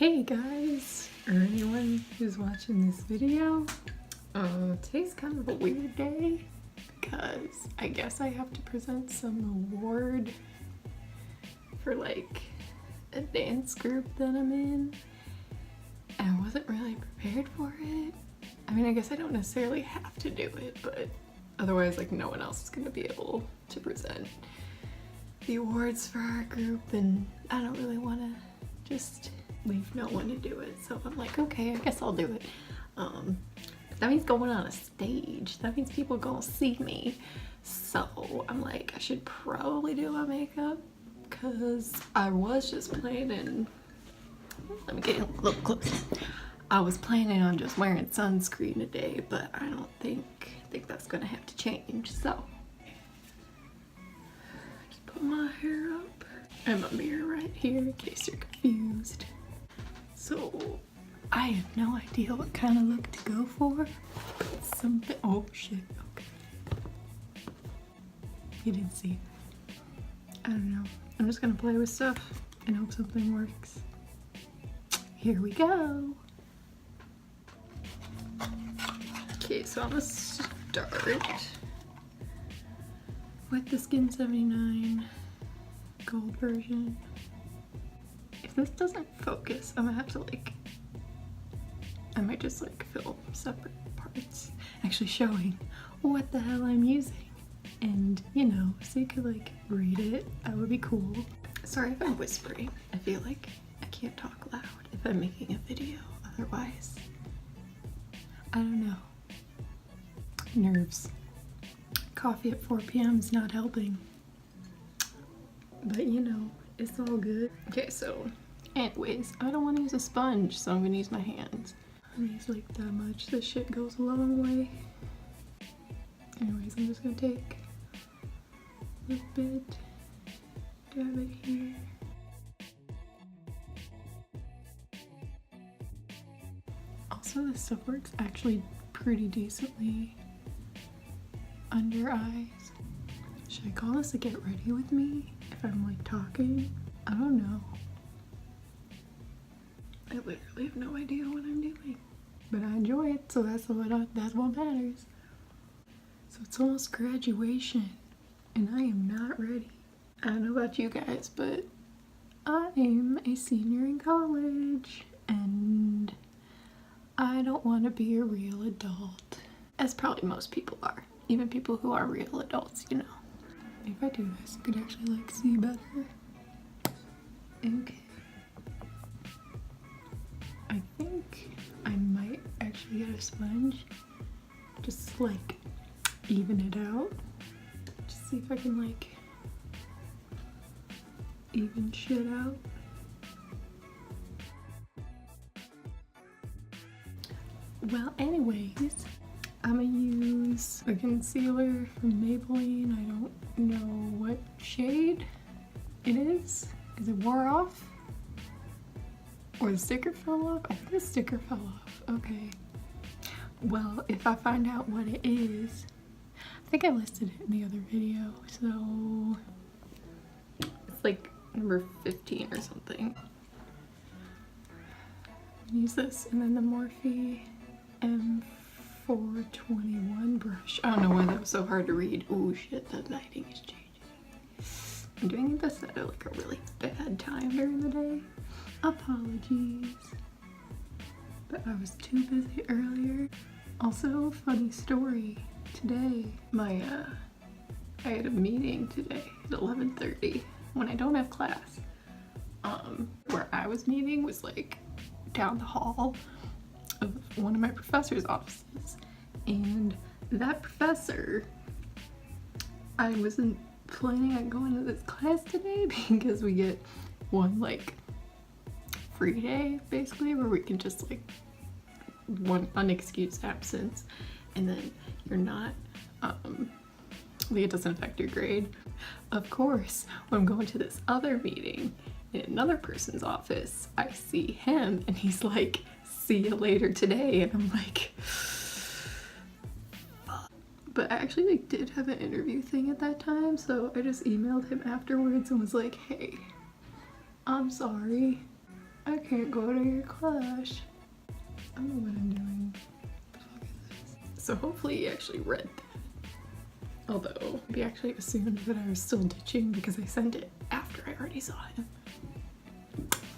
Hey guys, or anyone who's watching this video. Today's kind of a weird day because I guess I have to present some award for like a dance group that I'm in, and I wasn't really prepared for it. I mean, I guess I don't necessarily have to do it, but otherwise like no one else is going to be able to present the awards for our group, and I don't really want to just leave no one to do it, so I'm like, okay, I guess I'll do it. That means going on a stage. That means people gonna see me. So I'm like, I should probably do my makeup because I was just planning. Let me get a little closer. I was planning on just wearing sunscreen today, but I don't think that's gonna have to change. So just put my hair up and my mirror right here in case you're confused. So I have no idea what kind of look to go for. Something. Oh shit. Okay. You didn't see it. I don't know. I'm just gonna play with stuff and hope something works. Here we go. Okay, so I'm gonna start with the Skin 79 gold version. If this doesn't focus, I'm gonna have to I might just film separate parts actually showing what the hell I'm using, and you know, so you could read it. That would be cool. Sorry if I'm whispering. I feel like I can't talk loud if I'm making a video, otherwise I don't know. Nerves. Coffee at 4 p.m. is not helping, but you know, it's all good. Okay, so anyways, I don't want to use a sponge, so I'm gonna use my hands. I don't use that much. This shit goes a long way. Anyways, I'm just gonna take a little bit, dab it here. Also, this stuff works actually pretty decently under eyes. Should I call this a get ready with me if I'm talking? I don't know. I literally have no idea what I'm doing, but I enjoy it, so that's what matters. So it's almost graduation, and I am not ready. I don't know about you guys, but I am a senior in college, and I don't want to be a real adult, as probably most people are, even people who are real adults, you know. If I do this, you could actually see better. Okay. I think I might actually get a sponge, just even it out. Just see if I can even shit out. Well, anyways, I'm gonna use a concealer from Maybelline. I don't know what shade it is. Is it Wore Off? Or the sticker fell off? I think the sticker fell off. Okay. Well, if I find out what it is, I think I listed it in the other video, so it's number 15 or something. Use this, and then the Morphe M421 brush. I don't know why that was so hard to read. Oh shit, the lighting is changing. I'm doing this at a really bad time during the day. Apologies, but I was too busy earlier. Also, funny story, today I had a meeting today at 11:30 when I don't have class. Where I was meeting was down the hall of one of my professor's offices, and that professor, I wasn't planning on going to this class today because we get one free day basically where we can just one unexcused absence, and then you're not it doesn't affect your grade. Of course, when I'm going to this other meeting in another person's office, I see him and he's like, see you later today, and I'm like, fuck. But I actually did have an interview thing at that time, so I just emailed him afterwards and was like, hey, I'm sorry. I can't go to your class. I don't know what I'm doing. What the fuck is this? So hopefully he actually read that. Although, he actually assumed that I was still ditching because I sent it after I already saw him.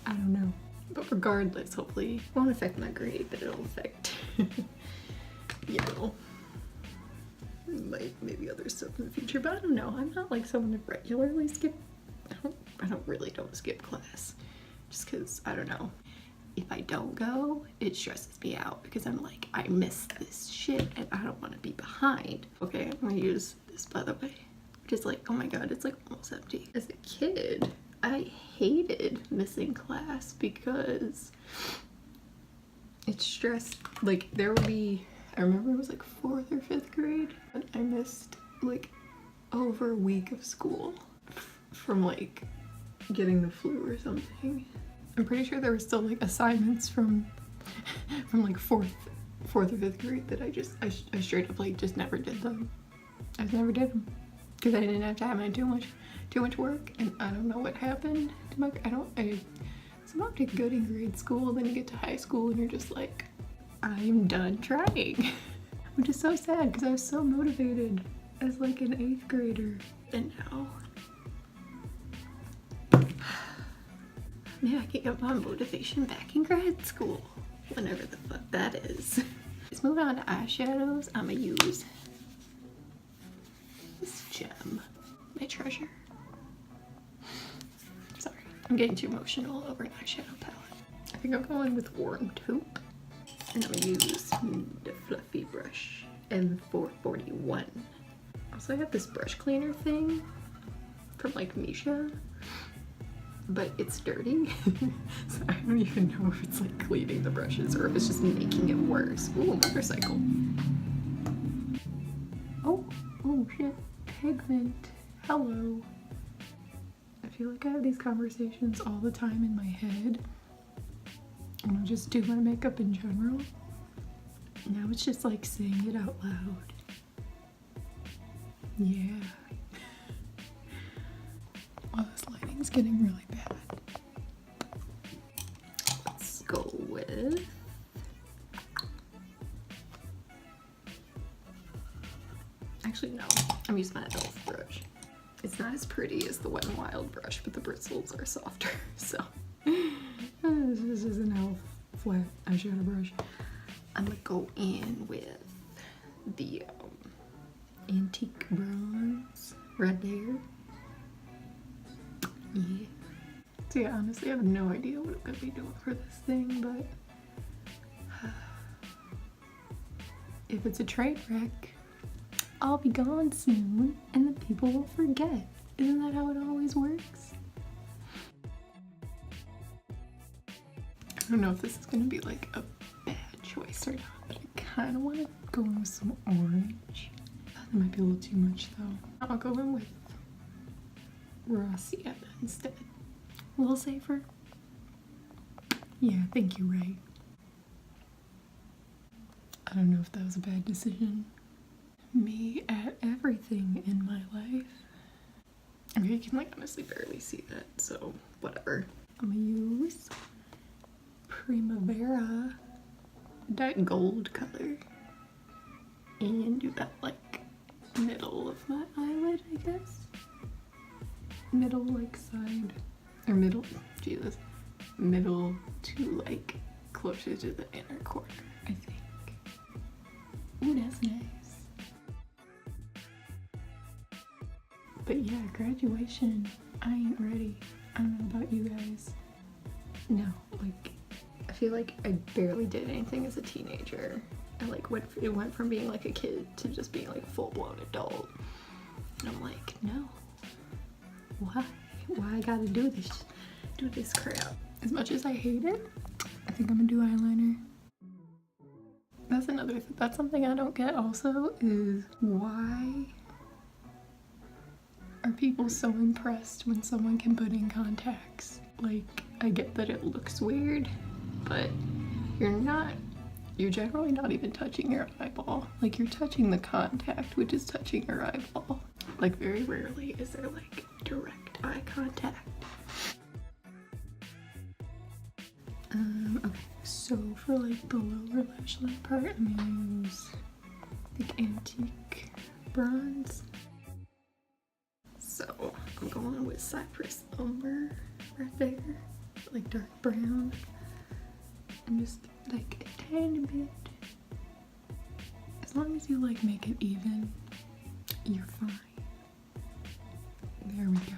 I don't know. But regardless, hopefully it won't affect my grade, but it'll affect, you know, maybe other stuff in the future. But I don't know. I'm not like someone to regularly skip. I don't skip class. Just because, I don't know. If I don't go, it stresses me out because I'm like, I missed this shit and I don't want to be behind. Okay, I'm gonna use this by the way. Which is like, oh my god, it's like almost empty. As a kid, I hated missing class because it stressed, like there would be, I remember it was like 4th or 5th grade and I missed like over a week of school from like getting the flu or something. I'm pretty sure there were still like assignments from like 4th or 5th grade that I straight up like just never did them. I just never did them because I didn't have time and too much work, and I don't know what happened to my, I somehow did good in grade school, then you get to high school and you're just like, I'm done trying. Which is so sad because I was so motivated as like an 8th grader, and now maybe I can get my motivation back in grad school, whenever the fuck that is. Let's move on to eyeshadows. I'm gonna use this gem, my treasure. Sorry, I'm getting too emotional over an eyeshadow palette. I think I'm going with Warm Taupe, and I'm gonna use the fluffy brush M441. Also, I have this brush cleaner thing from like Misha, but it's dirty. So I don't even know if it's like cleaning the brushes or if it's just making it worse. Ooh, motorcycle. Oh shit. Pigment. Hello. I feel like I have these conversations all the time in my head. And I just do my makeup in general. Now it's just like saying it out loud. Yeah. Wow, this lighting's getting really bad. Let's go with... Actually, no. I'm using my e.l.f. brush. It's not as pretty as the Wet n Wild brush, but the bristles are softer, so... This is an e.l.f. flat eyeshadow brush. I'm gonna go in with the Antique Bronze Red Layer. Yeah. So yeah, honestly, I have no idea what I'm gonna be doing for this thing, but if it's a train wreck, I'll be gone soon and the people will forget. Isn't that how it always works? I don't know if this is gonna be like a bad choice or not, but I kind of want to go in with some orange. That might be a little too much though. I'll go in with raw sienna instead. A little safer. Yeah, thank you, Ray. I don't know if that was a bad decision. Me at everything in my life. I mean, you can like honestly barely see that, so whatever. I'm gonna use Primavera, that gold color, and do that like middle of my eyelid, I guess. Middle like side, or middle, Jesus, middle to like closer to the inner corner, I think. Ooh, that's nice. But yeah, graduation, I ain't ready. I don't know about you guys. No, like, I feel like I barely did anything as a teenager. I like it went from being like a kid to just being like a full-blown adult. And I'm like, no. Why? Why I gotta do this crap? As much as I hate it, I think I'm gonna do eyeliner. That's something I don't get also, is why are people so impressed when someone can put in contacts? Like, I get that it looks weird, but you're generally not even touching your eyeball. Like, you're touching the contact, which is touching your eyeball. Like, very rarely is there like direct eye contact. Okay, so for like the lower lash line part, I'm gonna use the antique bronze. So I'm going with Cypress Umber right there, like dark brown, and just like a tiny bit. As long as you like make it even, you're fine. There we go.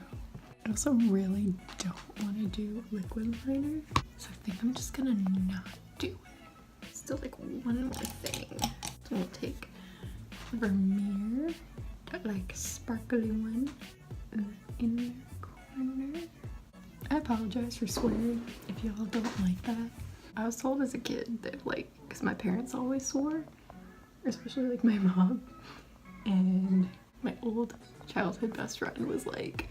I also really don't want to do liquid liner, so I think I'm just gonna not do it. Still like one more thing. So we'll take Vermeer, that like sparkly one, in the inner corner. I apologize for swearing if y'all don't like that. I was told as a kid that like, because my parents always swore, especially like my mom, and my old childhood best friend was like,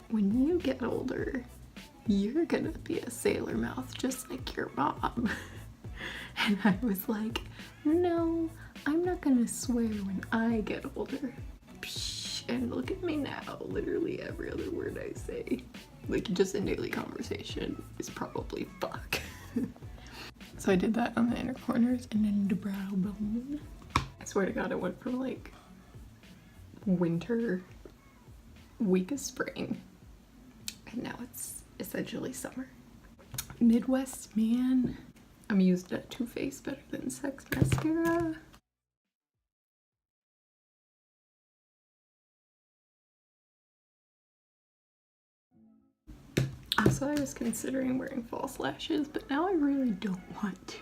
when you get older, you're gonna be a sailor mouth just like your mom. And I was like, no, I'm not gonna swear when I get older. Psh, and look at me now, literally every other word I say, like just in daily conversation, is probably fuck. So I did that on the inner corners and then the brow bone. I swear to God, I went from like winter, week of spring, and now it's essentially summer. Midwest Man. I'm used at Too Faced Better Than Sex mascara. Also, I was considering wearing false lashes, but now I really don't want to.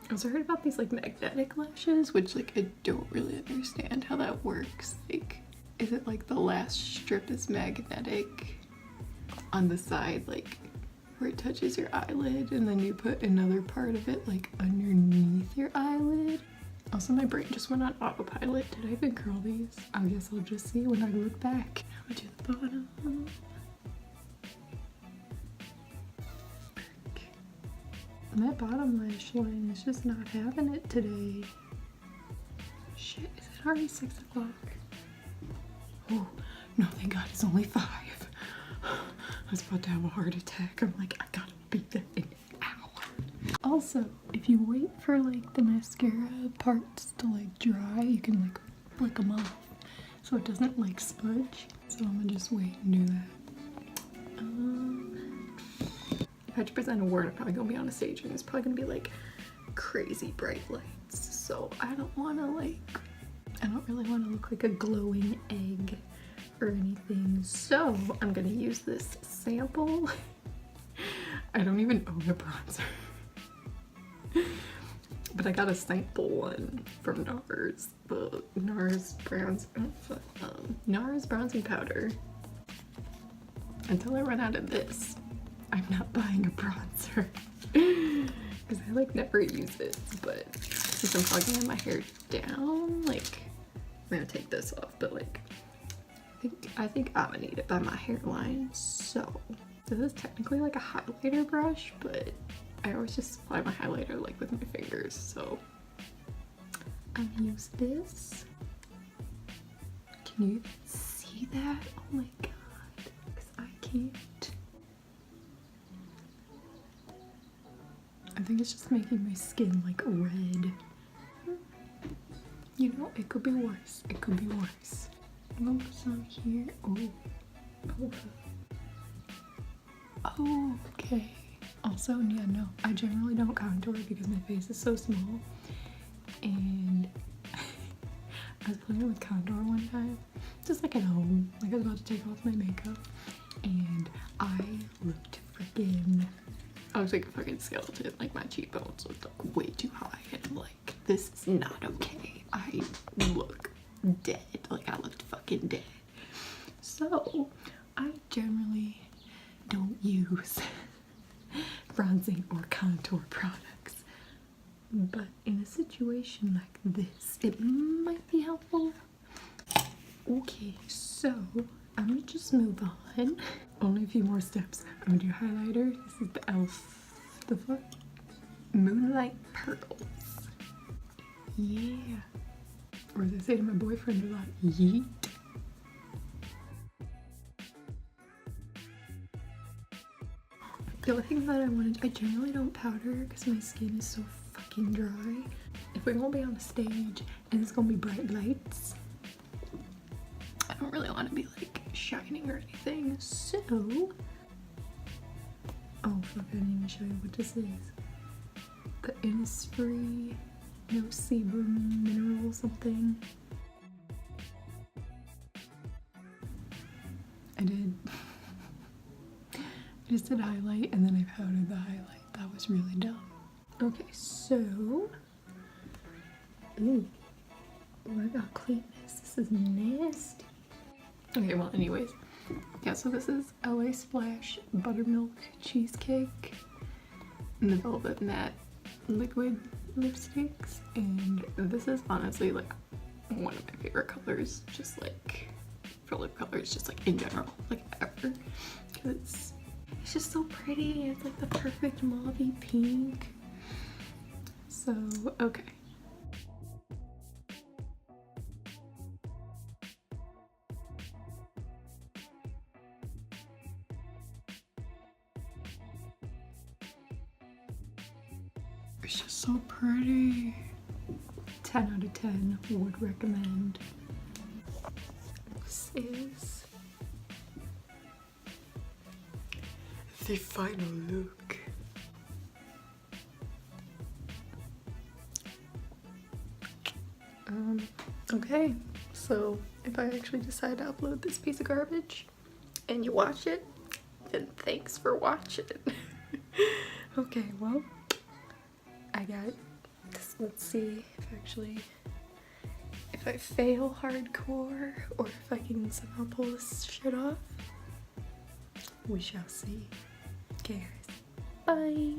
I also heard about these like magnetic lashes, which like I don't really understand how that works. Like, is it like the lash strip is magnetic on the side, like where it touches your eyelid, and then you put another part of it like underneath your eyelid? Also, my brain just went on autopilot. Did I even curl these? I guess I'll just see when I look back. Now to the bottom. My bottom lash line is just not having it today. Shit, is it already 6 o'clock? Oh, no, thank God it's only 5. I was about to have a heart attack. I'm like, I gotta be there in an hour. Also, if you wait for like the mascara parts to like dry, you can like flick them off so it doesn't like smudge. So I'm gonna just wait and do that. If I had to present a word, I'm probably gonna be on a stage and it's probably gonna be like crazy bright lights. So I don't really wanna look like a glowing egg or anything. So I'm gonna use this sample. I don't even own a bronzer. But I got a sample one from NARS, the NARS NARS bronzing powder. Until I run out of this, I'm not buying a bronzer. Because I like never use it, but since I'm plugging my hair down, like I'm gonna take this off, but like I think I'm gonna need it by my hairline. So this is technically like a highlighter brush, but I always just apply my highlighter like with my fingers, so I'm gonna use this. Can you see that? Oh my God, because I can't. I think it's just making my skin like red. You know, it could be worse. It could be worse. I'm gonna put some here. Oh, okay. Also, yeah, no, I generally don't contour because my face is so small. And I was playing with contour one time, just like at home. Like I was about to take off my makeup, and I looked freaking. I was like a fucking skeleton. Like my cheekbones looked like way too high, and I'm like, this is not okay. I look dead. Like I looked fucking dead. So I generally don't use bronzing or contour products, but in a situation like this, it might be helpful. Okay, so I'm gonna just move on. Only a few more steps. I'm gonna do highlighter. This is the e.l.f. the fuck? Moonlight Pearls. Yeah. Or as I say to my boyfriend a lot, yeet. The only thing that I generally don't powder because my skin is so fucking dry. If we're gonna be on a stage and it's gonna be bright lights, I don't really want to be like shining or anything, so. Oh fuck, I didn't even show you what this is. The Innisfree No Sebum Mineral something. I did. I just did highlight and then I powdered the highlight. That was really dumb. Okay, so. Ooh. I got clean this. This is nasty. Okay, well, anyways. Yeah, so this is LA Splash Buttermilk Cheesecake and the Velvet Matte Liquid lipsticks. And this is honestly like one of my favorite colors, just like for lip colors, just like in general, like ever. Because it's just so pretty. It's like the perfect mauvey pink. So, okay. It's just so pretty. 10 out of 10 would recommend. This is the final look. Okay, so if I actually decide to upload this piece of garbage and you watch it, then thanks for watching. Okay, well, I got this. Let's see if I fail hardcore or if I can somehow pull this shit off. We shall see. Okay, guys. Bye.